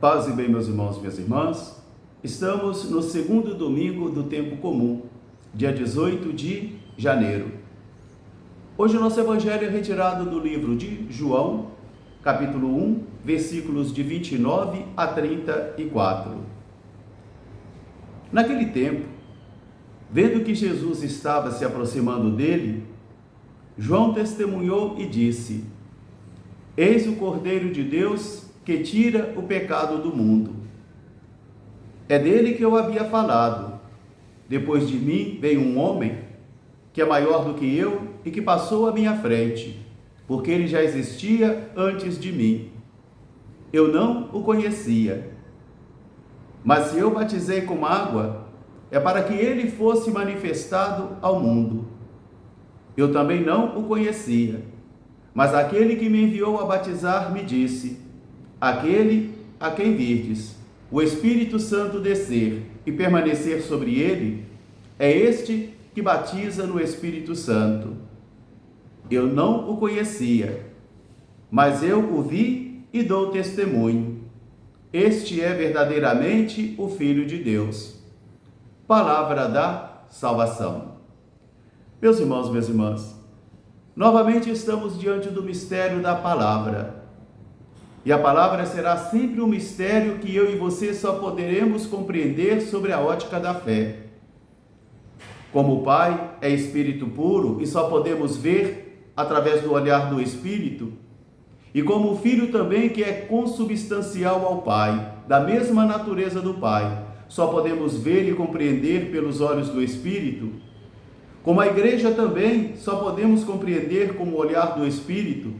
Paz e bem, meus irmãos e minhas irmãs. Estamos no segundo domingo do tempo comum, dia 18 de janeiro. Hoje o nosso evangelho é retirado do livro de João, capítulo 1, versículos de 29 a 34. Naquele tempo, vendo que Jesus estava se aproximando dele, João testemunhou e disse: Eis o Cordeiro de Deus que tira o pecado do mundo. É dele que eu havia falado. Depois de mim veio um homem que é maior do que eu e que passou à minha frente, porque ele já existia antes de mim. Eu não o conhecia. Mas se eu batizei com água, é para que ele fosse manifestado ao mundo. Eu também não o conhecia, mas aquele que me enviou a batizar me disse: aquele a quem virdes o Espírito Santo descer e permanecer sobre ele, é este que batiza no Espírito Santo. Eu não o conhecia, mas eu o vi e dou testemunho. Este é verdadeiramente o Filho de Deus. Palavra da salvação. Meus irmãos, minhas irmãs, novamente estamos diante do mistério da palavra. E a palavra será sempre um mistério que eu e você só poderemos compreender sobre a ótica da fé. Como o Pai é Espírito puro e só podemos ver através do olhar do Espírito, e como o Filho também, que é consubstancial ao Pai, da mesma natureza do Pai, só podemos ver e compreender pelos olhos do Espírito, como a Igreja também só podemos compreender com o olhar do Espírito,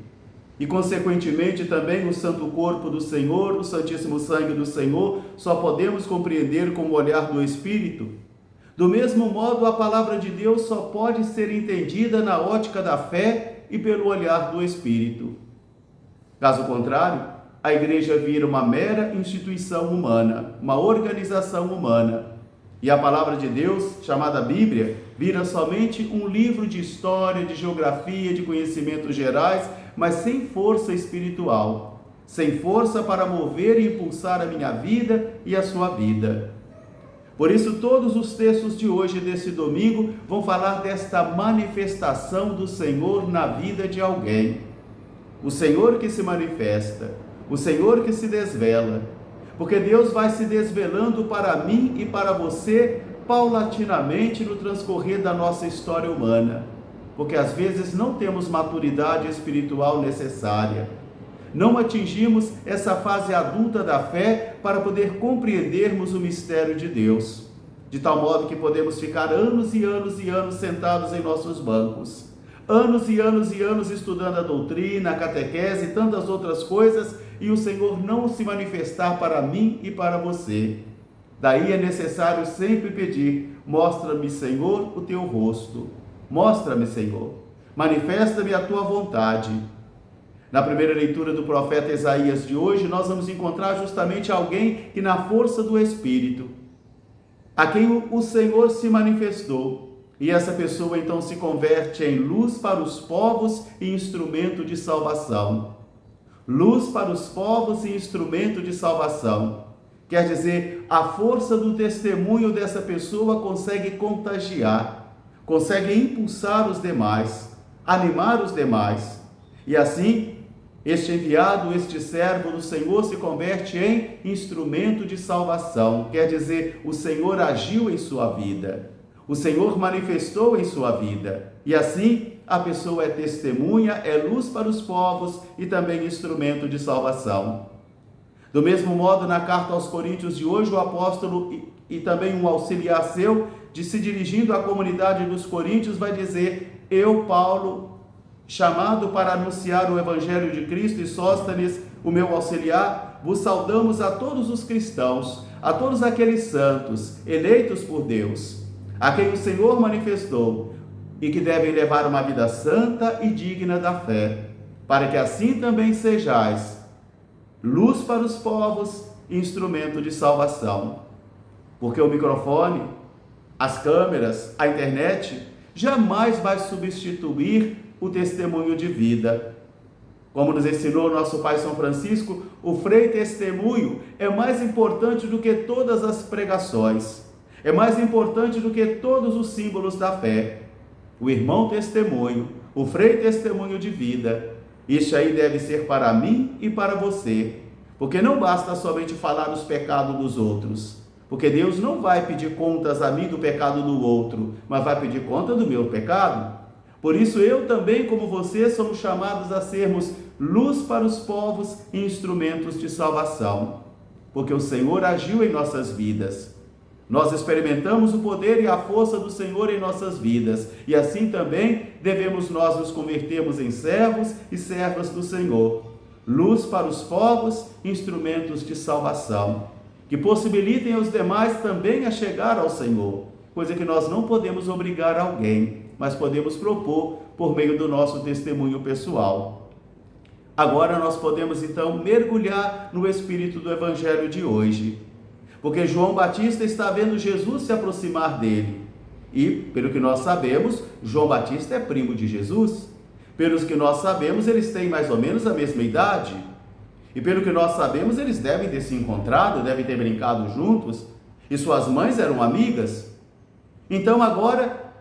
e consequentemente também o Santo Corpo do Senhor, o Santíssimo Sangue do Senhor, só podemos compreender com o olhar do Espírito. Do mesmo modo, a palavra de Deus só pode ser entendida na ótica da fé e pelo olhar do Espírito. Caso contrário, a Igreja vira uma mera instituição humana, uma organização humana. E a palavra de Deus, chamada Bíblia, vira somente um livro de história, de geografia, de conhecimentos gerais, mas sem força espiritual, sem força para mover e impulsar a minha vida e a sua vida. Por isso, todos os textos de hoje, desse domingo, vão falar desta manifestação do Senhor na vida de alguém. O Senhor que se manifesta, o Senhor que se desvela, porque Deus vai se desvelando para mim e para você paulatinamente no transcorrer da nossa história humana, porque às vezes não temos maturidade espiritual necessária, não atingimos essa fase adulta da fé para poder compreendermos o mistério de Deus, de tal modo que podemos ficar anos e anos e anos sentados em nossos bancos, anos e anos e anos estudando a doutrina, a catequese e tantas outras coisas, e o Senhor não se manifestar para mim e para você. Daí é necessário sempre pedir: mostra-me, Senhor, o teu rosto. Mostra-me, Senhor. Manifesta-me a tua vontade. Na primeira leitura do profeta Isaías de hoje, nós vamos encontrar justamente alguém que, na força do Espírito, a quem o Senhor se manifestou, e essa pessoa então se converte em luz para os povos e instrumento de salvação. Luz para os povos e instrumento de salvação. Quer dizer, a força do testemunho dessa pessoa consegue contagiar, consegue impulsar os demais, animar os demais. E assim, este enviado, este servo do Senhor se converte em instrumento de salvação. Quer dizer, o Senhor agiu em sua vida, o Senhor manifestou em sua vida. E assim, a pessoa é testemunha, é luz para os povos e também instrumento de salvação. Do mesmo modo, na carta aos Coríntios de hoje, o apóstolo e também um auxiliar seu, se dirigindo à comunidade dos Coríntios, vai dizer: eu, Paulo, chamado para anunciar o Evangelho de Cristo, e Sóstenes, o meu auxiliar, vos saudamos a todos os cristãos, a todos aqueles santos, eleitos por Deus, a quem o Senhor manifestou, e que devem levar uma vida santa e digna da fé, para que assim também sejais luz para os povos e instrumento de salvação. Porque o microfone, as câmeras, a internet jamais vai substituir o testemunho de vida. Como nos ensinou nosso pai São Francisco, o frei testemunho é mais importante do que todas as pregações, é mais importante do que todos os símbolos da fé. O irmão testemunho, o frei testemunho de vida, isso aí deve ser para mim e para você, porque não basta somente falar dos pecados dos outros, porque Deus não vai pedir contas a mim do pecado do outro, mas vai pedir conta do meu pecado. Por isso eu também, como você, somos chamados a sermos luz para os povos e instrumentos de salvação, porque o Senhor agiu em nossas vidas. Nós experimentamos o poder e a força do Senhor em nossas vidas, e assim também devemos nós nos convertermos em servos e servas do Senhor, luz para os povos, instrumentos de salvação, que possibilitem aos demais também a chegar ao Senhor, coisa que nós não podemos obrigar alguém, mas podemos propor por meio do nosso testemunho pessoal. Agora nós podemos então mergulhar no espírito do Evangelho de hoje, porque João Batista está vendo Jesus se aproximar dele. E, pelo que nós sabemos, João Batista é primo de Jesus. Pelo que nós sabemos, eles têm mais ou menos a mesma idade. E pelo que nós sabemos, eles devem ter se encontrado, devem ter brincado juntos. E suas mães eram amigas. Então agora,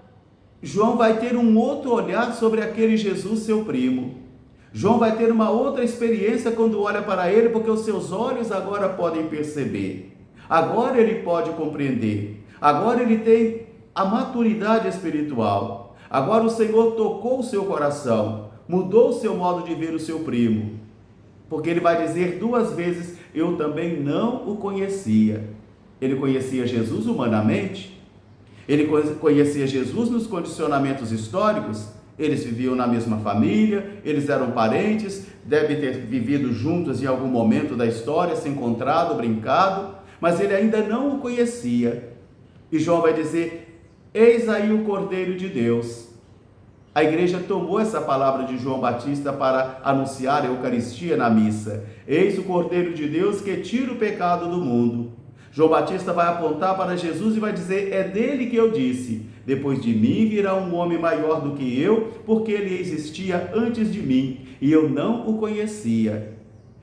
João vai ter um outro olhar sobre aquele Jesus, seu primo. João vai ter uma outra experiência quando olha para ele, porque os seus olhos agora podem perceber. Agora ele pode compreender, agora ele tem a maturidade espiritual, agora o Senhor tocou o seu coração, mudou o seu modo de ver o seu primo, porque ele vai dizer 2 vezes, eu também não o conhecia. Ele conhecia Jesus humanamente, ele conhecia Jesus nos condicionamentos históricos, eles viviam na mesma família, eles eram parentes, devem ter vivido juntos em algum momento da história, se encontrado, brincado, mas ele ainda não o conhecia. E João vai dizer, eis aí o Cordeiro de Deus. A igreja tomou essa palavra de João Batista para anunciar a Eucaristia na missa. Eis o Cordeiro de Deus que tira o pecado do mundo. João Batista vai apontar para Jesus e vai dizer, é dele que eu disse, depois de mim virá um homem maior do que eu, porque ele existia antes de mim, e eu não o conhecia.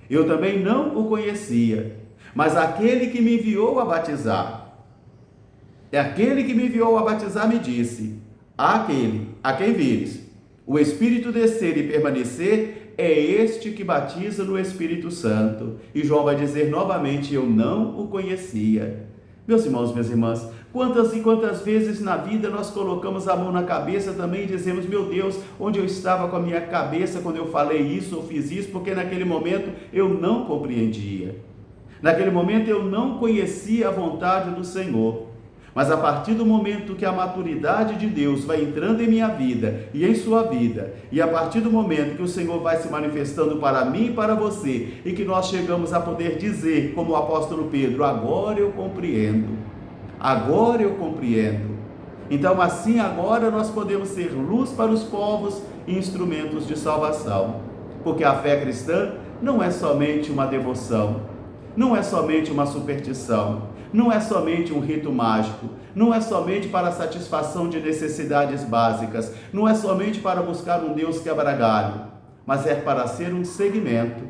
Eu também não o conhecia. Mas aquele que me enviou a batizar, me disse, aquele a quem vires, o Espírito descer e permanecer, é este que batiza no Espírito Santo. E João vai dizer novamente, eu não o conhecia. Meus irmãos, minhas irmãs, quantas e quantas vezes na vida nós colocamos a mão na cabeça também e dizemos, meu Deus, onde eu estava com a minha cabeça quando eu falei isso ou fiz isso, porque naquele momento eu não compreendia. Naquele momento eu não conhecia a vontade do Senhor, mas a partir do momento que a maturidade de Deus vai entrando em minha vida e em sua vida, e a partir do momento que o Senhor vai se manifestando para mim e para você, e que nós chegamos a poder dizer, como o apóstolo Pedro, agora eu compreendo, agora eu compreendo. Então assim agora nós podemos ser luz para os povos e instrumentos de salvação, porque a fé cristã não é somente uma devoção, não é somente uma superstição, não é somente um rito mágico, não é somente para a satisfação de necessidades básicas, não é somente para buscar um Deus quebra-galho, mas é para ser um segmento,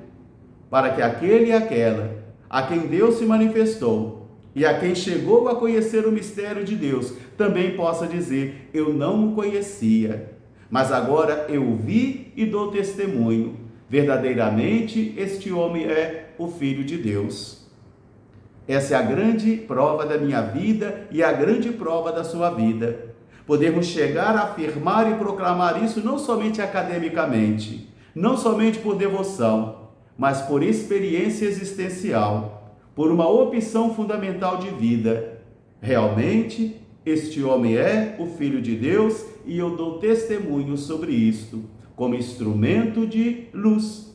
para que aquele e aquela a quem Deus se manifestou e a quem chegou a conhecer o mistério de Deus, também possa dizer, eu não o conhecia, mas agora eu o vi e dou testemunho, verdadeiramente este homem é o Filho de Deus. Essa é a grande prova da minha vida e a grande prova da sua vida. Podemos chegar a afirmar e proclamar isso não somente academicamente, não somente por devoção, mas por experiência existencial, por uma opção fundamental de vida. Realmente, este homem é o Filho de Deus e eu dou testemunho sobre isto, como instrumento de luz.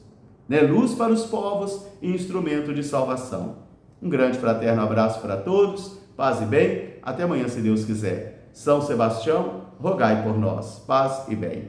Luz para os povos e instrumento de salvação. Um grande fraterno abraço para todos, paz e bem, até amanhã se Deus quiser. São Sebastião, rogai por nós, paz e bem.